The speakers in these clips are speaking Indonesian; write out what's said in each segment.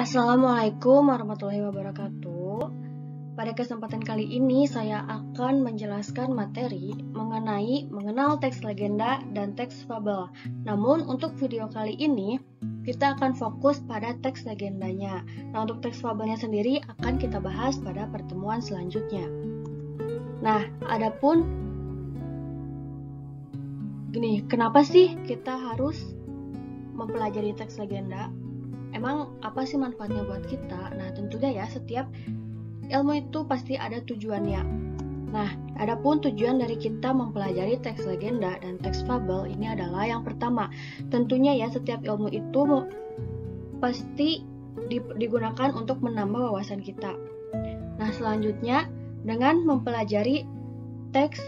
Assalamualaikum warahmatullahi wabarakatuh. Pada kesempatan kali ini saya akan menjelaskan materi mengenal teks legenda dan teks fabel. Namun untuk video kali ini kita akan fokus pada teks legendanya. Nah, untuk teks fabelnya sendiri akan kita bahas pada pertemuan selanjutnya. Nah, adapun gini, kenapa sih kita harus mempelajari teks legenda? Emang apa sih manfaatnya buat kita? Nah, tentunya ya, setiap ilmu itu pasti ada tujuannya. Nah, adapun tujuan dari kita mempelajari teks legenda dan teks fabel ini adalah yang pertama, tentunya ya, setiap ilmu itu pasti digunakan untuk menambah wawasan kita. Nah, selanjutnya, dengan mempelajari teks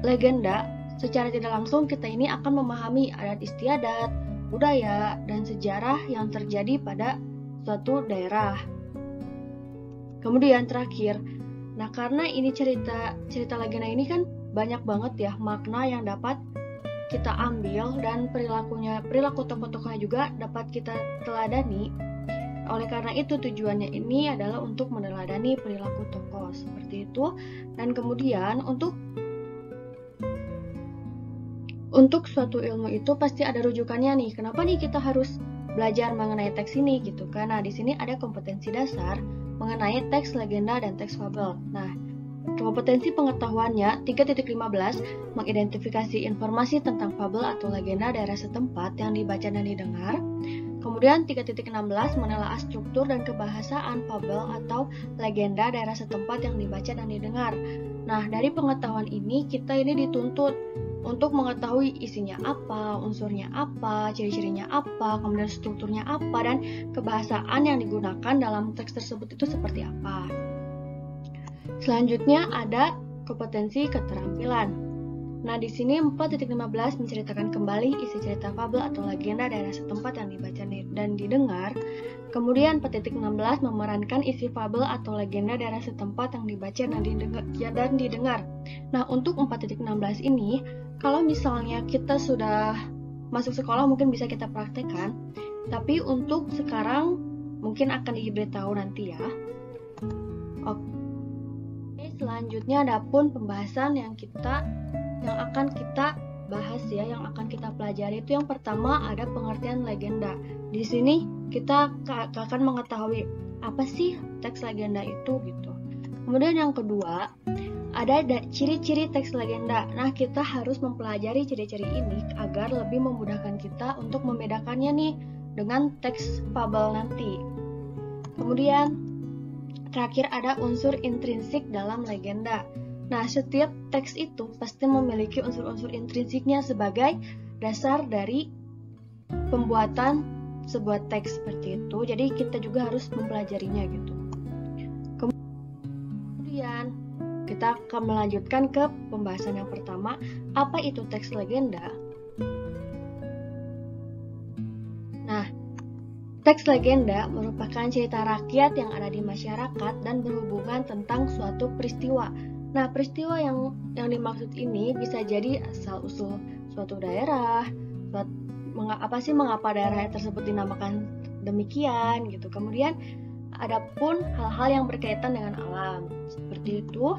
legenda, secara tidak langsung kita ini akan memahami adat istiadat, budaya, dan sejarah yang terjadi pada suatu daerah. Kemudian terakhir, nah karena ini cerita legenda ini kan banyak banget ya makna yang dapat kita ambil, dan perilaku tokoh-tokohnya juga dapat kita teladani. Oleh karena itu tujuannya ini adalah untuk meneladani perilaku tokoh seperti itu. Dan kemudian untuk suatu ilmu itu pasti ada rujukannya nih. Kenapa nih kita harus belajar mengenai teks ini gitu? Karena di sini ada kompetensi dasar mengenai teks legenda dan teks fabel. Nah, kompetensi pengetahuannya 3.15 mengidentifikasi informasi tentang fabel atau legenda daerah setempat yang dibaca dan didengar. Kemudian 3.16 menelaah struktur dan kebahasaan fabel atau legenda daerah setempat yang dibaca dan didengar. Nah, dari pengetahuan ini kita ini dituntut untuk mengetahui isinya apa, unsurnya apa, ciri-cirinya apa, kemudian strukturnya apa, dan kebahasaan yang digunakan dalam teks tersebut itu seperti apa. Selanjutnya ada kompetensi keterampilan. Nah, di sini 4.15 menceritakan kembali isi cerita fabel atau legenda daerah setempat yang dibaca dan didengar. Kemudian 4.16 memerankan isi fabel atau legenda daerah setempat yang dibaca dan didengar. Nah, untuk 4.16 ini, kalau misalnya kita sudah masuk sekolah mungkin bisa kita praktekkan, tapi untuk sekarang mungkin akan diberitahu nanti ya. Oke, selanjutnya ada pun pembahasan yang akan kita bahas ya, yang akan kita pelajari itu yang pertama ada pengertian legenda. Di sini kita akan mengetahui apa sih teks legenda itu gitu. Kemudian yang kedua ada ciri-ciri teks legenda. Nah, kita harus mempelajari ciri-ciri ini agar lebih memudahkan kita untuk membedakannya nih dengan teks fabel nanti. Kemudian terakhir ada unsur intrinsik dalam legenda. Nah, setiap teks itu pasti memiliki unsur-unsur intrinsiknya sebagai dasar dari pembuatan sebuah teks seperti itu. Jadi kita juga harus mempelajarinya gitu. Kemudian kita akan melanjutkan ke pembahasan yang pertama, apa itu teks legenda? Nah, teks legenda merupakan cerita rakyat yang ada di masyarakat dan berhubungan tentang suatu peristiwa. Nah, peristiwa yang dimaksud ini bisa jadi asal-usul suatu daerah, mengapa daerah tersebut dinamakan demikian gitu. Kemudian adapun hal-hal yang berkaitan dengan alam seperti itu.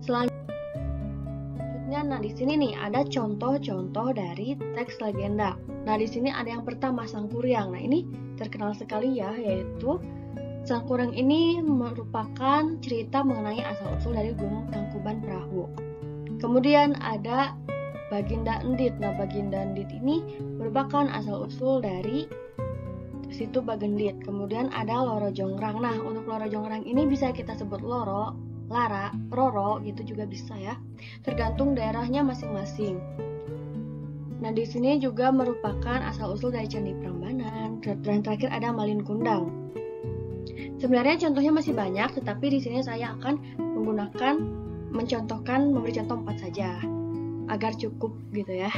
Selanjutnya, nah di sini nih ada contoh-contoh dari teks legenda. Nah, di sini ada yang pertama Sangkuriang. Nah, ini terkenal sekali ya, yaitu Sangkuriang ini merupakan cerita mengenai asal-usul dari Gunung Tangkuban Perahu. Kemudian ada Baginda Endit. Nah, Baginda Endit ini merupakan asal-usul dari situ Bagendit. Kemudian ada Loro Jongrang. Nah, untuk Loro Jongrang ini bisa kita sebut Loro, Lara, Roro gitu juga bisa ya. Tergantung daerahnya masing-masing. Nah, di sini juga merupakan asal-usul dari Candi Prambanan. Dan terakhir ada Malin Kundang. Sebenarnya contohnya masih banyak, tetapi di sini saya akan memberi contoh 4 saja agar cukup gitu ya.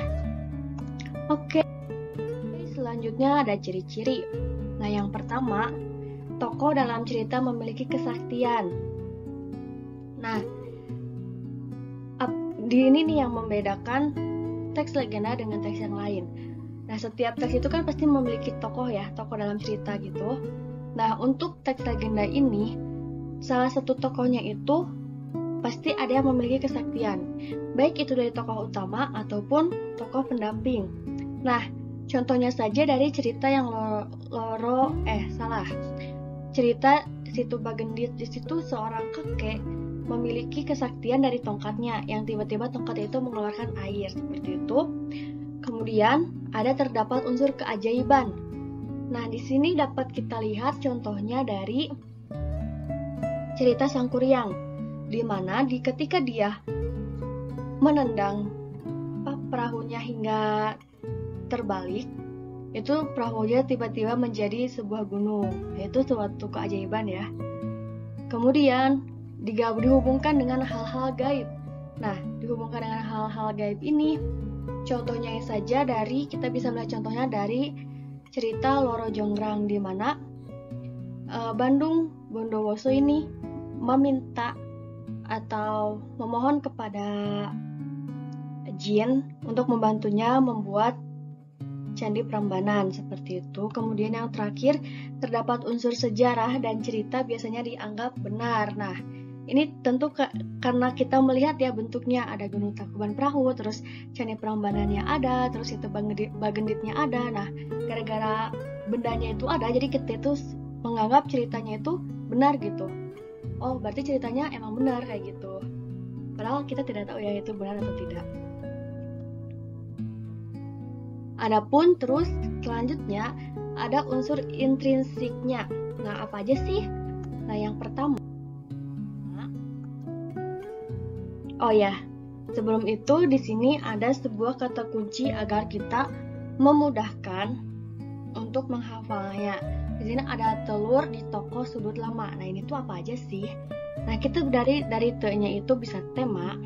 Oke. Selanjutnya ada ciri-ciri. Nah, yang pertama, tokoh dalam cerita memiliki kesaktian. Nah, di ini nih yang membedakan teks legenda dengan teks yang lain. Nah, setiap teks itu kan pasti memiliki tokoh ya, tokoh dalam cerita gitu. Nah, untuk teks legenda ini, salah satu tokohnya itu pasti ada yang memiliki kesaktian, baik itu dari tokoh utama ataupun tokoh pendamping. Nah, contohnya saja dari cerita yang cerita Situ Bagendit. Di situ seorang kakek memiliki kesaktian dari tongkatnya, yang tiba-tiba tongkat itu mengeluarkan air seperti itu. Kemudian terdapat unsur keajaiban. Nah, di sini dapat kita lihat contohnya dari cerita Sangkuriang, di mana ketika dia menendang perahunya hingga terbalik, itu perahunya tiba-tiba menjadi sebuah gunung, yaitu suatu keajaiban ya. Kemudian dihubungkan dengan hal-hal gaib. Nah, dihubungkan dengan hal-hal gaib ini, contohnya saja kita bisa melihat contohnya dari cerita Loro Jonggrang, di mana Bandung Bondowoso ini meminta atau memohon kepada jin untuk membantunya membuat Candi Prambanan seperti itu. Kemudian yang terakhir, terdapat unsur sejarah dan cerita biasanya dianggap benar. Nah, ini tentu karena kita melihat ya bentuknya, ada Gunung Tangkuban Perahu, terus Candi Prambanannya ada, terus itu Bagenditnya ada. Nah, gara-gara bendanya itu ada, jadi kita itu menganggap ceritanya itu benar gitu. Oh, berarti ceritanya emang benar kayak gitu. Padahal kita tidak tahu ya itu benar atau tidak. Adapun terus selanjutnya ada unsur intrinsiknya. Nah, apa aja sih? Nah, yang pertama, sebelum itu di sini ada sebuah kata kunci agar kita memudahkan untuk menghafalnya. Di sini ada telur di toko sudut lama. Nah, ini tuh apa aja sih? Nah, kita dari te-nya itu bisa tema.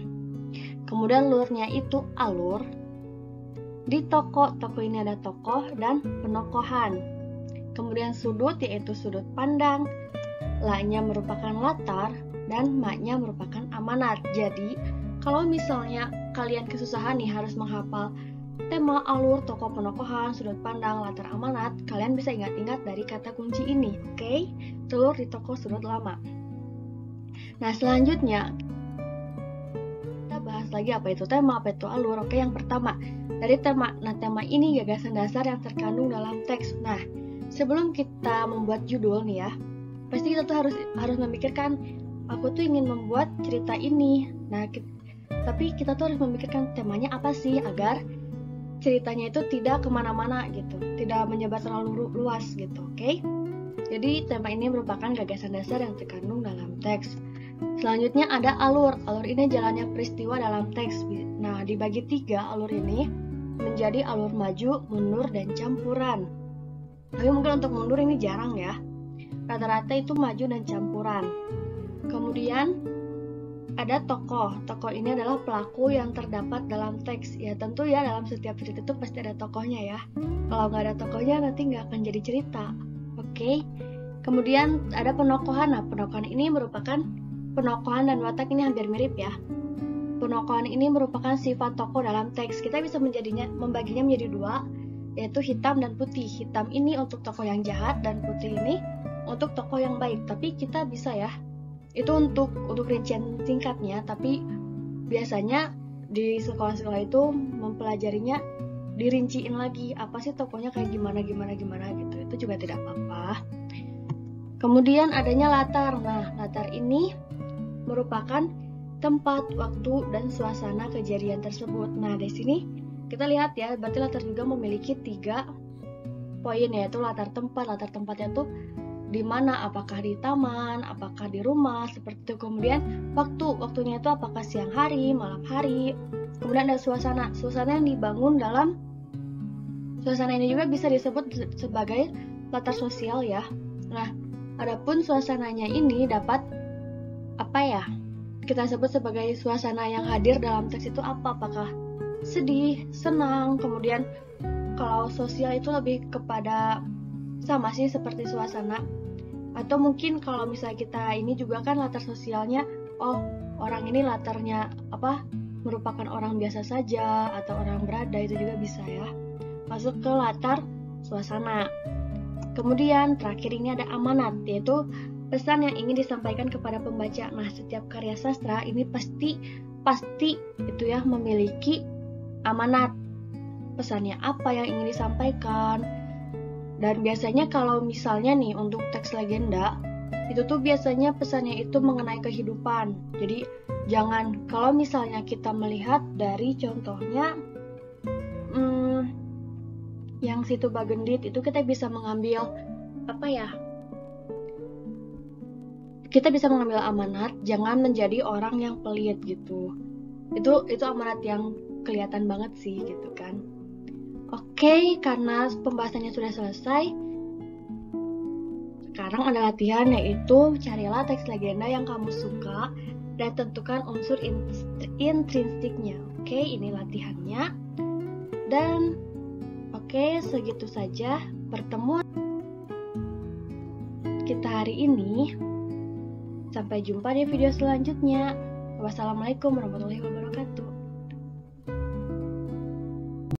Kemudian lurnya itu alur. Di toko ini ada tokoh dan penokohan. Kemudian sudut yaitu sudut pandang. La-nya merupakan latar dan ma-nya merupakan amanat. Jadi, kalau misalnya kalian kesusahan nih harus menghafal tema, alur, tokoh, penokohan, sudut pandang, latar, amanat, kalian bisa ingat-ingat dari kata kunci ini, oke? Telur di toko sudut lama. Nah, selanjutnya kita bahas lagi apa itu tema, apa itu alur. Oke, yang pertama dari tema. Nah, tema ini gagasan dasar yang terkandung dalam teks. Nah, sebelum kita membuat judul nih ya, pasti kita tuh harus memikirkan, aku tuh ingin membuat cerita ini. Nah, tapi kita tuh harus memikirkan temanya apa sih agar ceritanya itu tidak kemana-mana gitu, tidak menyebar terlalu luas gitu, oke? Jadi tema ini merupakan gagasan dasar yang terkandung dalam teks. Selanjutnya ada alur. Alur ini jalannya peristiwa dalam teks. Nah, dibagi 3 alur ini menjadi alur maju, mundur, dan campuran. Tapi mungkin untuk mundur ini jarang ya. Rata-rata itu maju dan campuran. Kemudian ada tokoh. Tokoh ini adalah pelaku yang terdapat dalam teks. Ya tentu ya, dalam setiap cerita itu pasti ada tokohnya ya. Kalau nggak ada tokohnya nanti nggak akan jadi cerita. Oke. Kemudian ada penokohan. Nah, penokohan ini merupakan penokohan dan watak ini hampir mirip ya. Penokohan ini merupakan sifat tokoh dalam teks. Kita bisa membaginya menjadi 2, yaitu hitam dan putih. Hitam ini untuk tokoh yang jahat dan putih ini untuk tokoh yang baik. Tapi kita bisa ya, itu untuk rincian singkatnya, tapi biasanya di sekolah-sekolah itu mempelajarinya dirinciin lagi, apa sih tokohnya kayak gimana gitu. Itu juga tidak apa-apa. Kemudian adanya latar. Nah, latar ini merupakan tempat, waktu, dan suasana kejadian tersebut. Nah, di sini kita lihat ya, berarti latar juga memiliki 3 poin, yaitu latar tempat. Latar tempatnya tuh di mana, apakah di taman, apakah di rumah, seperti itu. Kemudian waktunya itu apakah siang hari, malam hari. Kemudian ada suasana yang dibangun dalam suasana ini juga bisa disebut sebagai latar sosial ya. Nah, adapun suasananya ini dapat kita sebut sebagai suasana yang hadir dalam teks itu apakah sedih, senang. Kemudian kalau sosial itu lebih kepada sama sih seperti suasana. Atau mungkin kalau misalnya kita ini juga kan latar sosialnya, orang ini latarnya merupakan orang biasa saja atau orang berada, itu juga bisa ya masuk ke latar suasana. Kemudian terakhir ini ada amanat, yaitu pesan yang ingin disampaikan kepada pembaca. Nah, setiap karya sastra ini pasti itu ya memiliki amanat. Pesannya apa yang ingin disampaikan. Dan biasanya kalau misalnya nih untuk teks legenda, itu tuh biasanya pesannya itu mengenai kehidupan. Jadi jangan, kalau misalnya kita melihat dari contohnya yang Situ Bagendit, itu kita bisa mengambil kita bisa mengambil amanat, jangan menjadi orang yang pelit gitu. Itu amanat yang kelihatan banget sih gitu kan. Oke, karena pembahasannya sudah selesai, sekarang ada latihan, yaitu carilah teks legenda yang kamu suka dan tentukan unsur intrinsiknya. Oke, ini latihannya. Dan oke, segitu saja pertemuan kita hari ini. Sampai jumpa di video selanjutnya. Wassalamualaikum warahmatullahi wabarakatuh.